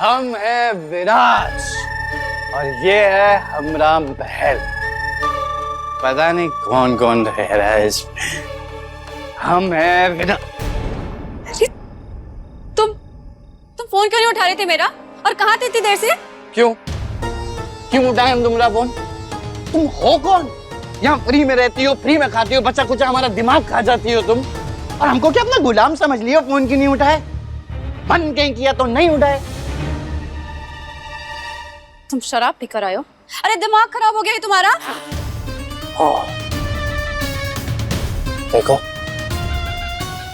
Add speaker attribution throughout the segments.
Speaker 1: हम है विराज और ये है हमरा महल। पता नहीं कौन कौन रह रहा है इसमें। हम है विराज।
Speaker 2: तुम फोन क्यों नहीं उठा रहे थे मेरा? और कहाँ थे इतनी देर से?
Speaker 1: क्यों उठाए हम तुम्हारा फोन? तुम हो कौन? यहाँ फ्री में रहती हो, फ्री में खाती हो, बच्चा कुछ हमारा दिमाग खा जाती हो तुम। और हमको क्या अपना गुलाम समझ लियो? फोन क्यों नहीं उठाए? मन कहीं किया तो नहीं उठाए।
Speaker 2: तुम शराब पीकर आए हो? अरे दिमाग खराब हो गया है तुम्हारा?
Speaker 1: देखो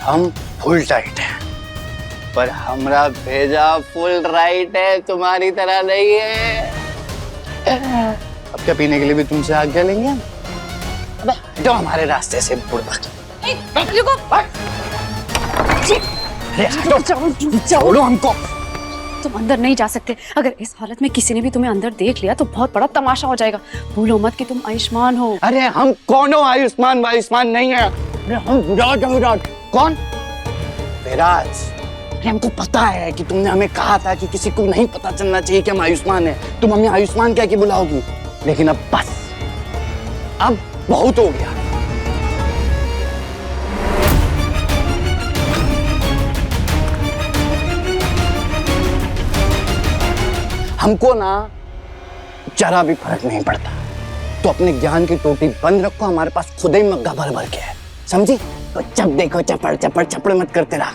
Speaker 1: हम फुल टाइट है, पर हमरा भेजा फुल राइट है, तुम्हारी तरह नहीं है। अब क्या पीने के लिए भी तुमसे आज्ञा लेंगे हम? अबे हटो हमारे रास्ते से बुड़बक।
Speaker 2: रुको।
Speaker 1: छोड़ो हमको।
Speaker 2: तुम अंदर नहीं जा सकते। अगर इस हालत में किसी ने भी तुम्हें अंदर देख लिया तो बहुत बड़ा तमाशा हो जाएगा। भूलो मत कि तुम आयुष्मान हो।
Speaker 1: अरे हम कौन हो? आयुष्मान नहीं है। अरे हम विराज। कौन? विराज। अरे हमको पता है कि तुमने हमें कहा था कि किसी को नहीं पता चलना चाहिए कि हम आयुष्मान हैं। तुम हमें आयुष्मान कह के बुलाओगी, लेकिन अब बस, अब बहुत हो गया। हमको ना जरा भी फर्क नहीं पड़ता। तो अपने ज्ञान की टोटी बंद रखो, हमारे पास खुद ही मग्गा भर भर के है, समझी? तो जब देखो चपड़ मत करते रहा।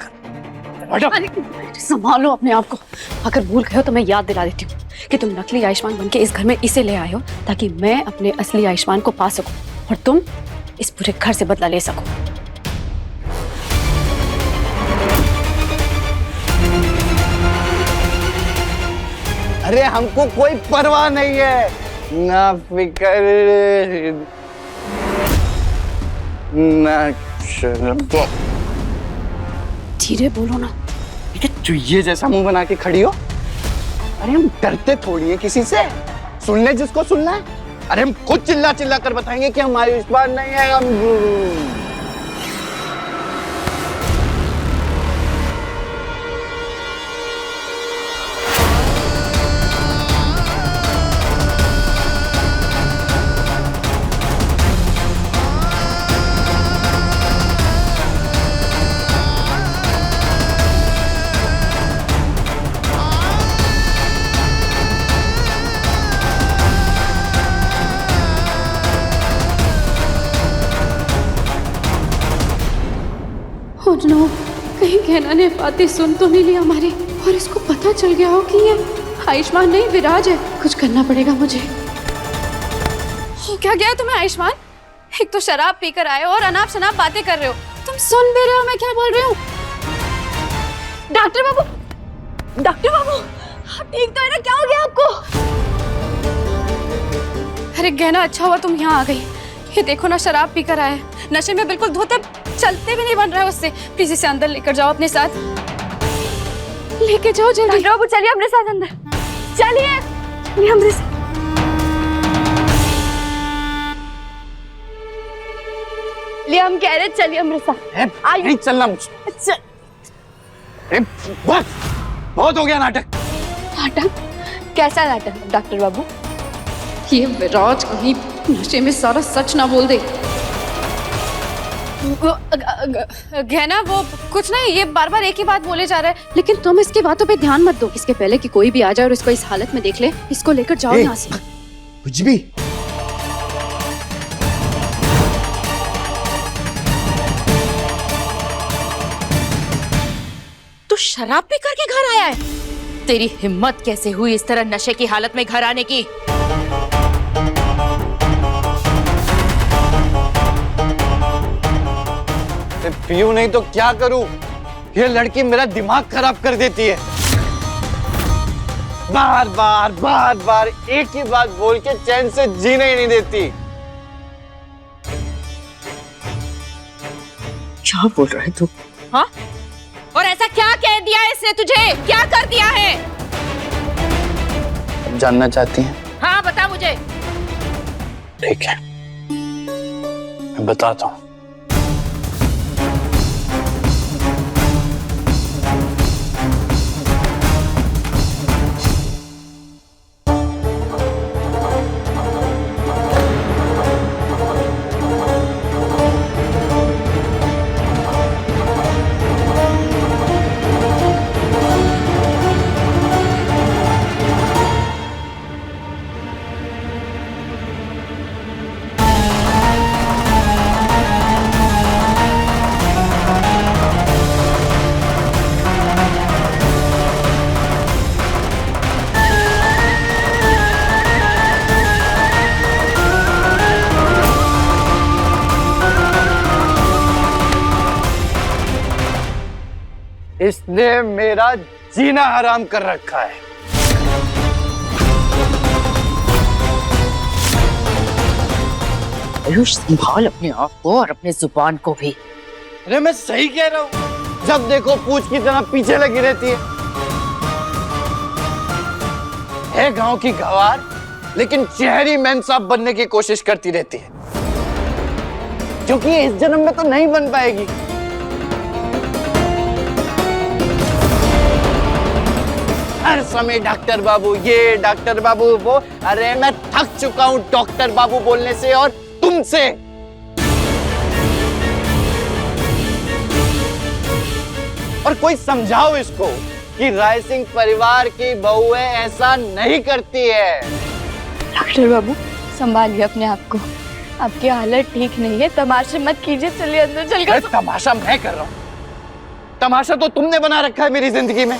Speaker 2: संभालो अपने आप को। अगर भूल गए हो तो मैं याद दिला देती हूँ कि तुम नकली आयुष्मान बनके इस घर में इसे ले आए हो ताकि मैं अपने असली आयुष्मान को पा सकूं और तुम इस पूरे घर से बदला ले सको।
Speaker 1: अरे हमको कोई परवाह नहीं है, ना फिकर ना शर्म।
Speaker 2: धीरे बोलो ना।
Speaker 1: चुहिए जैसा मुंह बना के खड़ी हो। अरे हम डरते थोड़ी है किसी से, सुन ले जिसको सुनना है। अरे हम खुद चिल्ला चिल्ला कर बताएंगे कि हम आयुष्मान नहीं है। हम
Speaker 2: नो, कहीं कहना ने बातें सुन तो नहीं ली हमारी और इसको पता चल गया हो कि ये आयुष्मान नहीं विराज है। कुछ करना पड़ेगा मुझे। हो क्या गया तुम्हें आयुष्मान? एक तो शराब पीकर आए हो और अनाप शनाप बातें कर रहे हो। तुम सुन भी रहे हो मैं क्या बोल रही हूँ? डॉक्टर बाबू ठीक तो है ना? क्या हो गया आपको? अरे गहना अच्छा हुआ तुम यहाँ आ गई। ये देखो ना, शराब पीकर आए, नशे में बिल्कुल धोते चलते भी नहीं बन रहा है उससे। प्लीज इसे अंदर लेकर जाओ अपने साथ। लेके जाओ जल्दी। बाबू चलिए अपने साथ अंदर। चलिए हमसे। लिए हम कह रहे चलिए हमारे साथ।
Speaker 1: नहीं चलना मुझे। बस बहुत हो गया नाटक।
Speaker 2: नाटक? कैसा नाटक डॉक्टर बाबू? ये विराज कहीं नशे में सारा सच ना बोल दे। गहना वो कुछ नहीं, ये बार बार एक ही बात बोले जा रहा है। लेकिन तुम इसकी बातों पे ध्यान मत दो। इसके पहले कि कोई भी आ जाए और इसको इस हालत में देख ले, इसको लेकर जाओ यहाँ से।
Speaker 1: कुछ भी।
Speaker 3: तू शराब पी करके घर आया है? तेरी हिम्मत कैसे हुई इस तरह नशे की हालत में घर आने की?
Speaker 1: पीऊं नहीं तो क्या करूं? ये लड़की मेरा दिमाग खराब कर देती है। बार बार एक ही बात बोल के चैन से जीने ही नहीं देती। क्या बोल रहा है तू?
Speaker 3: हाँ? और ऐसा क्या कह दिया है इसने तुझे? क्या कर दिया है?
Speaker 1: अब जानना चाहती हैं?
Speaker 3: हाँ बता मुझे।
Speaker 1: ठीक है, मैं बताता हूँ। इसने मेरा जीना हराम कर रखा है।
Speaker 3: आयुष, संभाल अपने आप को और अपने जुबान को भी।
Speaker 1: अरे मैं सही कह रहा हूँ, जब देखो पूछ की तरह पीछे लगी रहती है गांव की गवार, लेकिन शहरी मेमसाब बनने की कोशिश करती रहती है, क्योंकि इस जन्म में तो नहीं बन पाएगी। हर समय डॉक्टर बाबू ये, डॉक्टर बाबू वो। अरे मैं थक चुका हूं डॉक्टर बाबू बोलने से और तुमसे। और कोई समझाओ इसको कि राय सिंह परिवार की बहुएं ऐसा नहीं करती है।
Speaker 2: डॉक्टर बाबू, संभालिए अपने आप को, आपकी हालत ठीक नहीं है, तमाशे मत कीजिए, चलिए अंदर चलकर।
Speaker 1: तमाशा मैं कर रहा हूं? तमाशा तो तुमने बना रखा है मेरी जिंदगी में।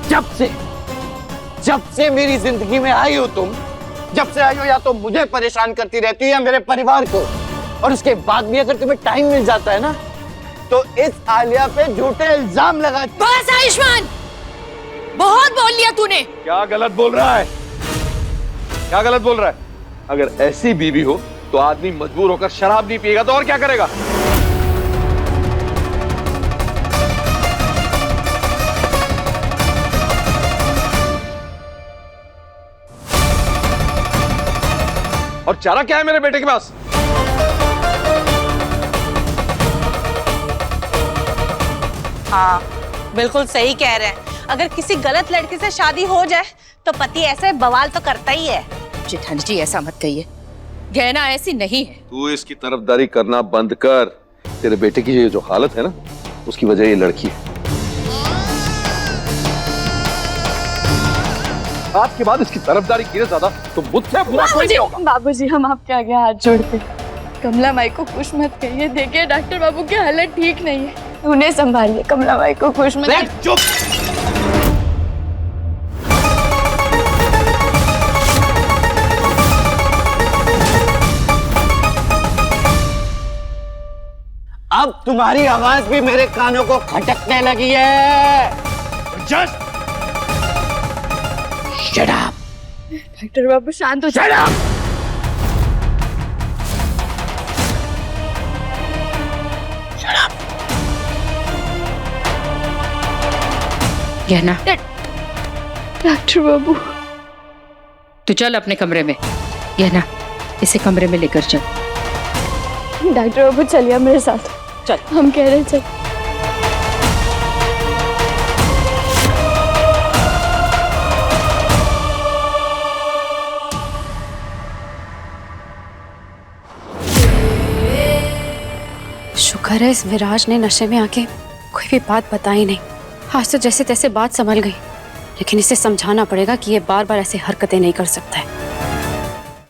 Speaker 1: जब से मेरी जिंदगी में आई हो तुम, जब से आई हो या तो मुझे परेशान करती रहती हो या मेरे परिवार को, और उसके बाद भी अगर तुम्हें टाइम मिल जाता है ना तो इस आलिया पे झूठे इल्जाम लगा।
Speaker 3: बस आयुष्मान, बहुत बोल लिया तूने।
Speaker 4: क्या गलत बोल रहा है? क्या गलत बोल रहा है? अगर ऐसी बीवी हो तो आदमी मजबूर होकर शराब नहीं पिएगा तो और क्या करेगा? और चारा क्या है मेरे बेटे के पास?
Speaker 5: हाँ, बिल्कुल सही कह रहे हैं। अगर किसी गलत लड़की से शादी हो जाए तो पति ऐसे बवाल तो करता ही है।
Speaker 3: जेठानी जी, ऐसा मत कहिए, गहना ऐसी नहीं है।
Speaker 4: तू इसकी तरफदारी करना बंद कर। तेरे बेटे की ये जो हालत है ना, उसकी वजह ये लड़की है। आज के बाद इसकी तरफदारी की ज्यादा तो मुझसे बुरा कोई नहीं होगा।
Speaker 2: बाबूजी, हम आपके आगे हाथ जोड़ते हैं, कमला माई को खुश मत कहिए। देखिए डॉक्टर बाबू की हालत ठीक नहीं है, उन्हें संभालिए, कमला माई को खुश मत।
Speaker 1: चुप। अब तुम्हारी आवाज भी मेरे कानों को खटकने लगी है। Just shut up.
Speaker 2: डॉक्टर बाबू शांत हो
Speaker 1: शट अप। Shut up.
Speaker 3: गहना,
Speaker 2: डॉक्टर बाबू,
Speaker 3: तू चल अपने कमरे में। गहना, इसे कमरे में लेकर चल।
Speaker 2: डॉक्टर बाबू चलिए मेरे साथ।
Speaker 3: चल।
Speaker 2: हम कह रहे हैं चल। शुक्र है इस विराज ने नशे में आके कोई भी बात बताई नहीं। आज तो जैसे तैसे बात संभल गई, लेकिन इसे समझाना पड़ेगा कि ये बार बार ऐसे हरकतें नहीं कर सकता है।